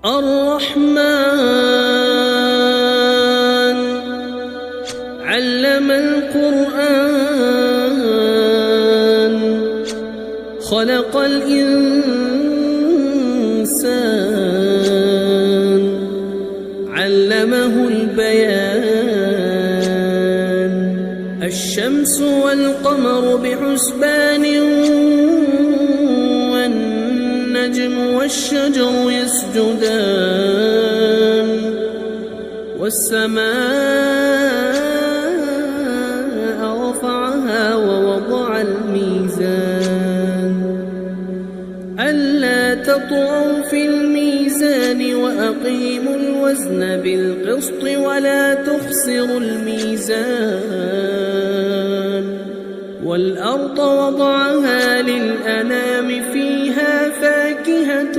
الرحمن علم القرآن خلق الإنسان علمه البيان الشمس والقمر بحسبان والنجم والشجر يسجدان والسماء رفعها ووضع الميزان ألا تطغوا في الميزان وأقيموا الوزن بالقسط ولا تخسروا الميزان والأرض وضعها للأنام فيها فاكهة